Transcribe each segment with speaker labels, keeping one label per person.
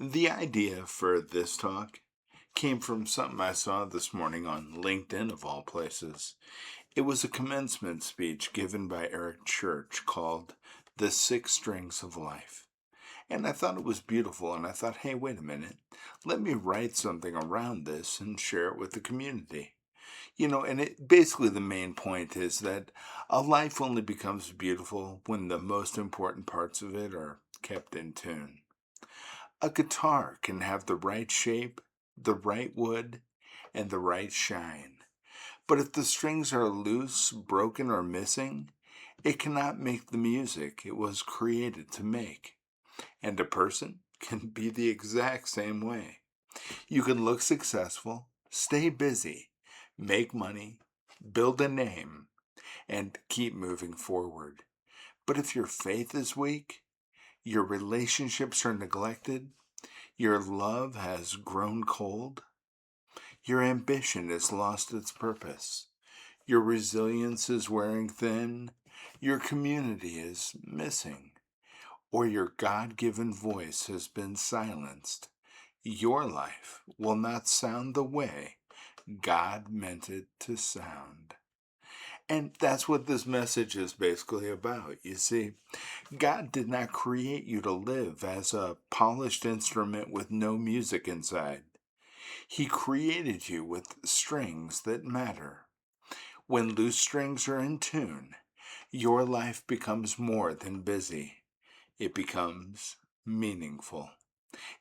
Speaker 1: The idea for this talk came from something I saw this morning on LinkedIn, of all places. It was a commencement speech given by Eric Church called The Six Strings of Life. And I thought it was beautiful, and I thought, hey, wait a minute, let me write something around this and share it with the community. And basically the main point is that a life only becomes beautiful when the most important parts of it are kept in tune. A guitar can have the right shape, the right wood, and the right shine. But if the strings are loose, broken, or missing, it cannot make the music it was created to make. And a person can be the exact same way. You can look successful, stay busy, make money, build a name, and keep moving forward. But if your faith is weak, your relationships are neglected, your love has grown cold, your ambition has lost its purpose, your resilience is wearing thin, your community is missing, or your God-given voice has been silenced, your life will not sound the way God meant it to sound. And that's what this message is basically about. You see, God did not create you to live as a polished instrument with no music inside. He created you with strings that matter. When loose strings are in tune, your life becomes more than busy. It becomes meaningful.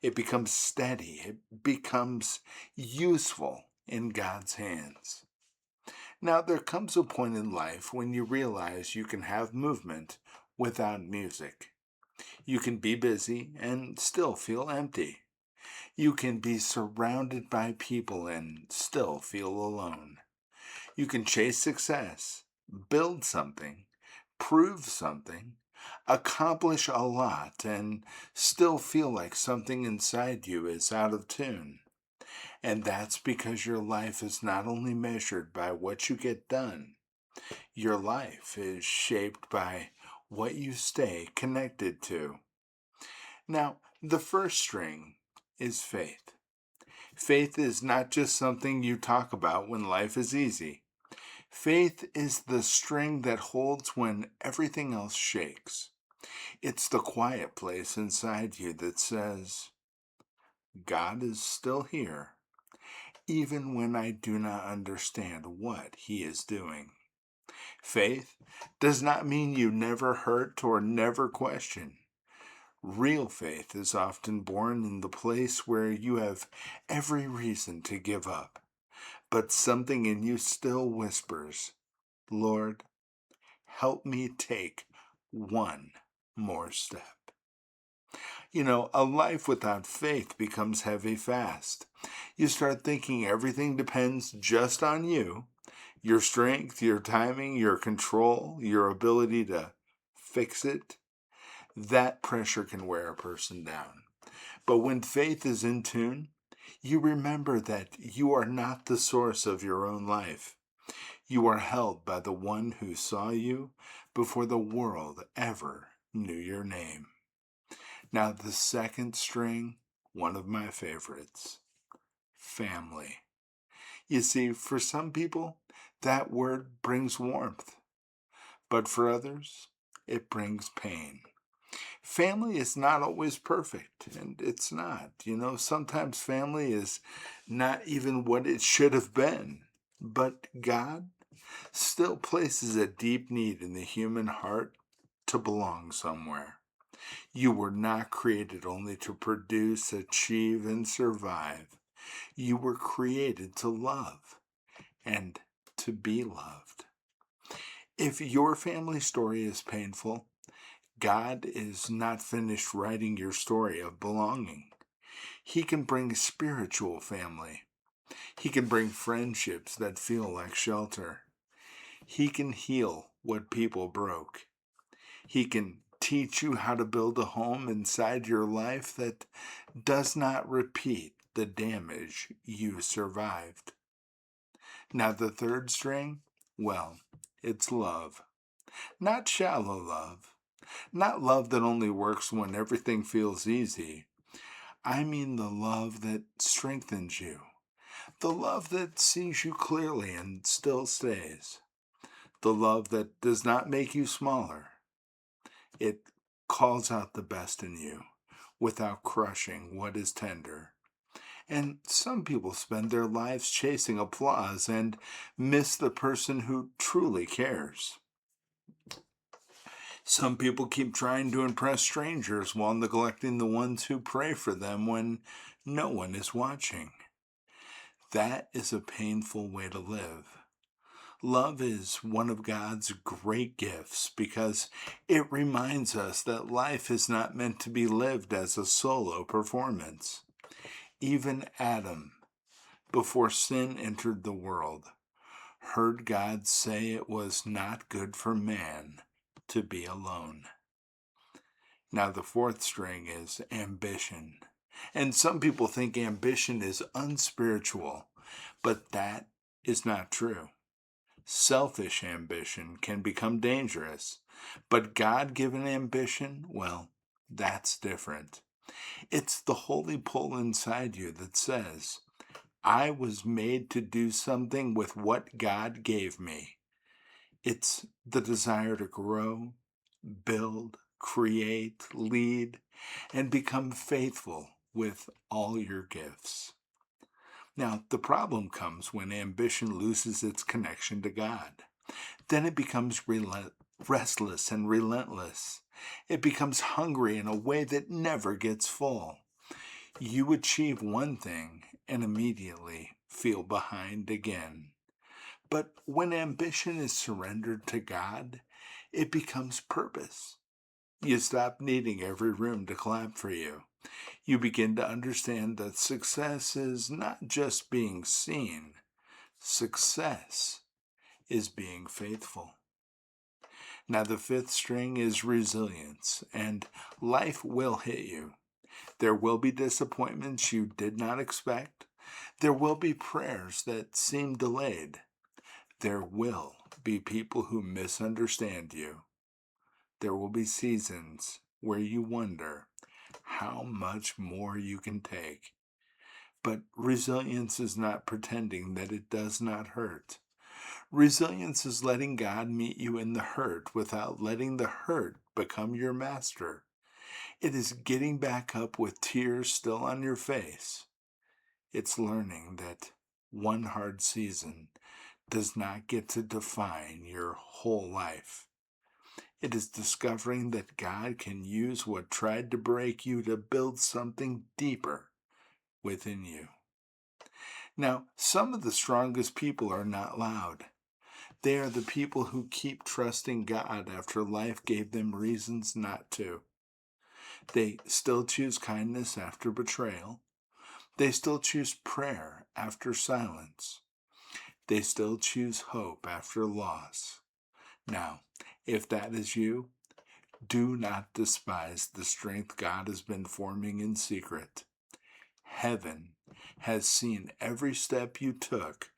Speaker 1: It becomes steady. It becomes useful in God's hands. Now, there comes a point in life when you realize you can have movement without music. You can be busy and still feel empty. You can be surrounded by people and still feel alone. You can chase success, build something, prove something, accomplish a lot, and still feel like something inside you is out of tune. And that's because your life is not only measured by what you get done, your life is shaped by what you stay connected to. Now, the first string is faith. Faith is not just something you talk about when life is easy. Faith is the string that holds when everything else shakes. It's the quiet place inside you that says, God is still here, even when I do not understand what He is doing. Faith does not mean you never hurt or never question. Real faith is often born in the place where you have every reason to give up, but something in you still whispers, Lord, help me take one more step. A life without faith becomes heavy fast. You start thinking everything depends just on you, your strength, your timing, your control, your ability to fix it. That pressure can wear a person down. But when faith is in tune, you remember that you are not the source of your own life. You are held by the one who saw you before the world ever knew your name. Now, the second string, one of my favorites, family. You see, for some people, that word brings warmth, but for others, it brings pain. Family is not always perfect, and it's not. Sometimes family is not even what it should have been. But God still places a deep need in the human heart to belong somewhere. You were not created only to produce, achieve, and survive. You were created to love and to be loved. If your family story is painful, God is not finished writing your story of belonging. He can bring spiritual family. He can bring friendships that feel like shelter. He can heal what people broke. He can teach you how to build a home inside your life that does not repeat the damage you survived. Now, the third string, well, it's love. Not shallow love. Not love that only works when everything feels easy. I mean the love that strengthens you, the love that sees you clearly and still stays, the love that does not make you smaller. It calls out the best in you without crushing what is tender. And some people spend their lives chasing applause and miss the person who truly cares. Some people keep trying to impress strangers while neglecting the ones who pray for them when no one is watching. That is a painful way to live. Love is one of God's great gifts because it reminds us that life is not meant to be lived as a solo performance. Even Adam, before sin entered the world, heard God say it was not good for man to be alone. Now, the fourth string is ambition. And some people think ambition is unspiritual, but that is not true. Selfish ambition can become dangerous, but God given ambition, well, that's different. It's the holy pull inside you that says, I was made to do something with what God gave me. It's the desire to grow, build, create, lead, and become faithful with all your gifts. Now, the problem comes when ambition loses its connection to God. Then it becomes restless and relentless. It becomes hungry in a way that never gets full. You achieve one thing and immediately feel behind again. But when ambition is surrendered to God, it becomes purpose. You stop needing every room to clap for you. You begin to understand that success is not just being seen. Success is being faithful. Now, the fifth string is resilience, and life will hit you. There will be disappointments you did not expect. There will be prayers that seem delayed. There will be people who misunderstand you. There will be seasons where you wonder how much more you can take. But resilience is not pretending that it does not hurt. Resilience is letting God meet you in the hurt without letting the hurt become your master. It is getting back up with tears still on your face. It's learning that one hard season does not get to define your whole life. It is discovering that God can use what tried to break you to build something deeper within you. Now, some of the strongest people are not loud. They are the people who keep trusting God after life gave them reasons not to. They still choose kindness after betrayal. They still choose prayer after silence. They still choose hope after loss. Now, if that is you, do not despise the strength God has been forming in secret. Heaven has seen every step you took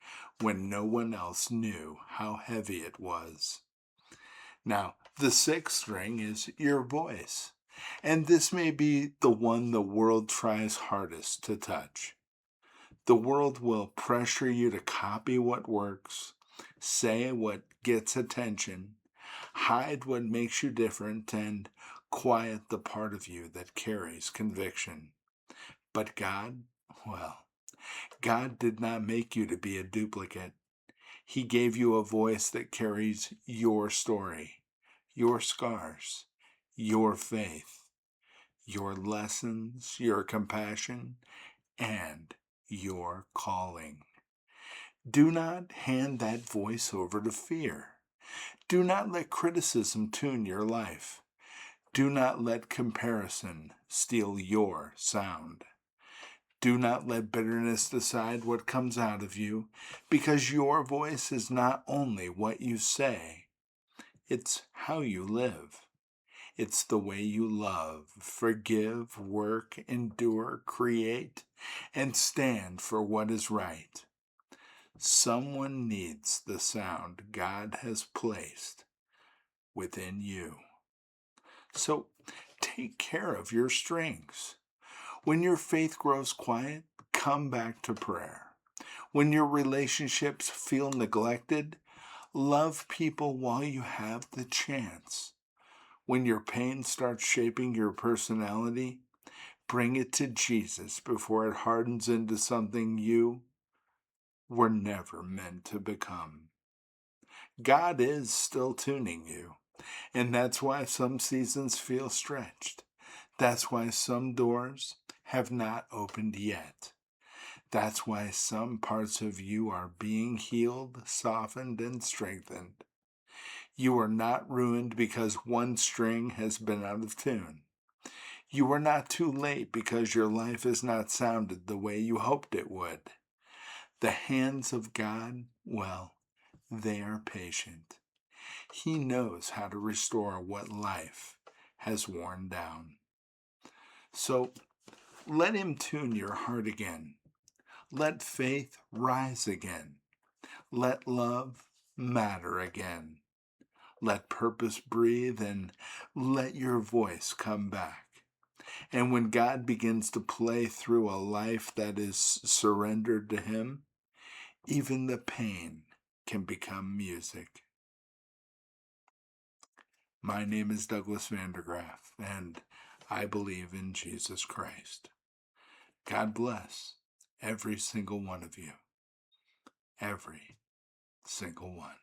Speaker 1: when no one else knew how heavy it was. Now, the sixth string is your voice, and this may be the one the world tries hardest to touch. The world will pressure you to copy what works, say what gets attention, hide what makes you different, and quiet the part of you that carries conviction. But God, well, God did not make you to be a duplicate. He gave you a voice that carries your story, your scars, your faith, your lessons, your compassion, and your calling. Do not hand that voice over to fear. Do not let criticism tune your life. Do not let comparison steal your sound. Do not let bitterness decide what comes out of you, because your voice is not only what you say, it's how you live. It's the way you love, forgive, work, endure, create, and stand for what is right. Someone needs the sound God has placed within you. So take care of your strengths. When your faith grows quiet, come back to prayer. When your relationships feel neglected, love people while you have the chance. When your pain starts shaping your personality, bring it to Jesus before it hardens into something you were never meant to become. God is still tuning you, and that's why some seasons feel stretched. That's why some doors have not opened yet. That's why some parts of you are being healed, softened, and strengthened. You are not ruined because one string has been out of tune. You are not too late because your life has not sounded the way you hoped it would. The hands of God, well, they are patient. He knows how to restore what life has worn down. So let Him tune your heart again. Let faith rise again. Let love matter again. Let purpose breathe and let your voice come back. And when God begins to play through a life that is surrendered to Him, even the pain can become music. My name is Douglas Vandergraph, and I believe in Jesus Christ. God bless every single one of you. Every single one.